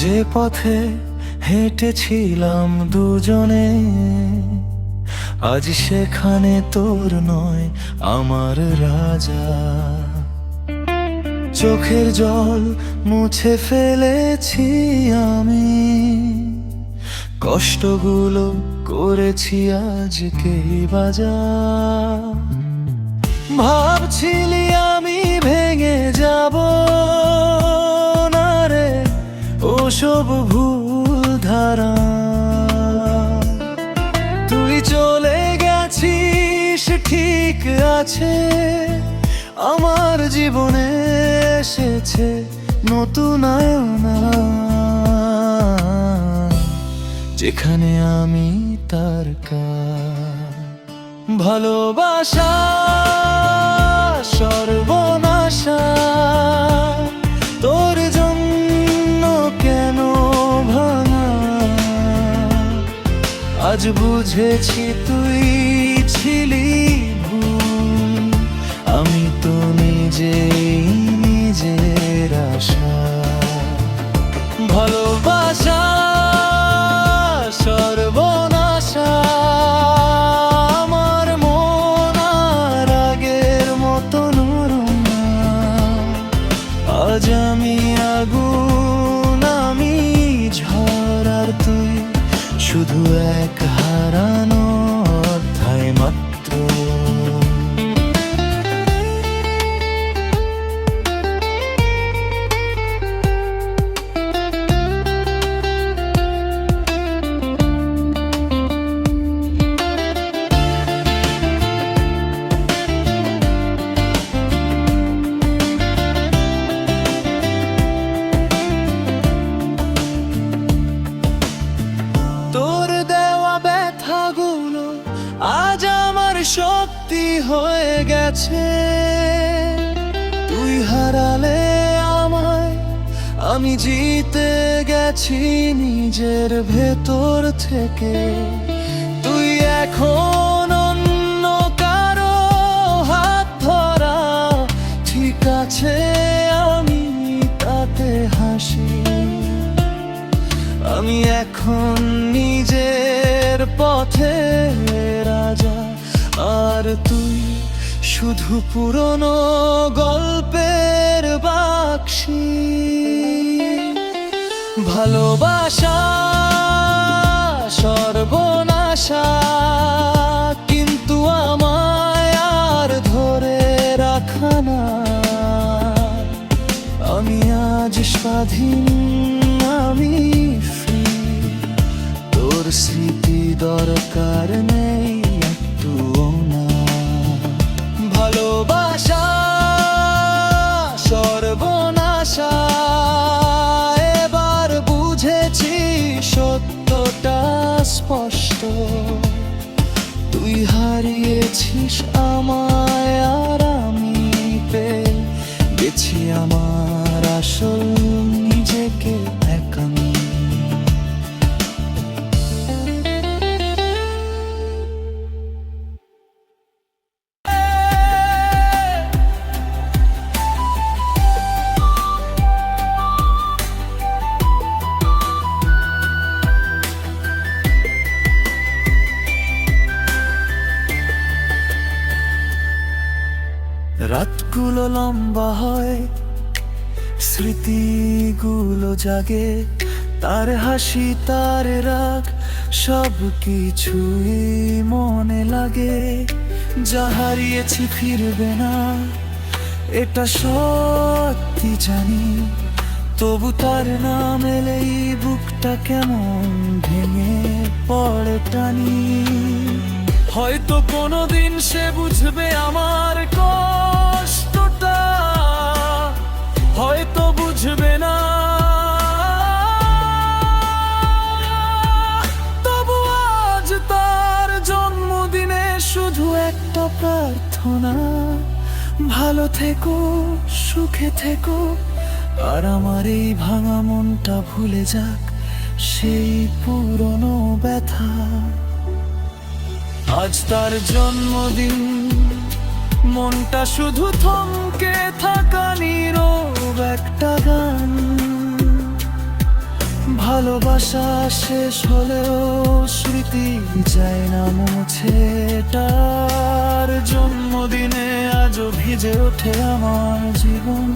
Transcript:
যে পথে হেঁটেছিলাম দুজনে, আজ সেখানে তোর নয় আমার রাজা। চোখের জল মুছে ফেলেছি আমি, কষ্টগুলো করেছি আজকেই বাজা। ভাবছিলি আমি ভেঙে যাব না রে, ওসব ভুল ধারা। তুই চলে গেছিস ঠিক আছে, আমার জীবনে এসেছে নতুন আয়না, যেখানে আমি তারকা। ভালোবাসা সর্বনাশা, তোর জন্য কেন ভাঙা। আজ বুঝেছি তুই ছিলি ভুল, আমি তো নিজের আশা। ভালোবাসা সর্বনাশা, আমার মন আর আগের মতো নরম না। আজ আমি আগুন, আমি ঝড়, আর তুই শুধু এক হারানো অধ্যায় মাত্র। তোর দেওয়া ব্যথাগুলো আজ আমার শক্তি হয়ে গেছে। তুই হারালে আমায়, আমি জিতে গেছি নিজের ভেতর থেকে। তুই এখন অন্য কারো হাত ধরা, ঠিক আছে আমি তাতে হাসি। আমি এখন নিজের পথে রাজা, আর তুই শুধু পুরনো গল্পের বাক্সি। ভালোবাসা সর্বনাশা, কিন্তু আমায় আর ধরে রাখা না। আমি আজ স্বাধীন, আমি ফ্রি, তোর স্মৃতি দরকার নেই একটুও না। ভালোবাসা সর্বনাশা, এবার বুঝেছি সত্যটা স্পষ্ট। তুই হারিয়েছিস আমায়, আর আমি পেয়ে গেছি আমার আসল নিজেকে একান্ত। রাতগুলো লম্বা হয়, স্মৃতিগুলো জাগে, তার হাসি তার রাগ সব কিছুই মনে লাগে। যা হারিয়েছি ফিরবে না, এটা সত্যি জানি, তবু তার নাম এলেই বুকটা কেমন ভেঙে পড়ে টানি। হয়তো কোনোদিন সে বুঝবে আমার কষ্টটা, হয়তো বুঝবে না, তবু আজ তার জন্মদিনে শুধু একটা প্রার্থনা, ভালো থেকো, সুখে থেকো, আর আমার এই ভাঙা মনটা ভুলে যাক সেই পুরনো ব্যথা। আজ তার জন্মদিন, মনটা শুধু থমকে থাকা নীরব একটা গান। ভালোবাসা শেষ হলেও স্মৃতি যায় না মুছে, তার জন্মদিনে আজও ভিজে ওঠে আমার জীবন।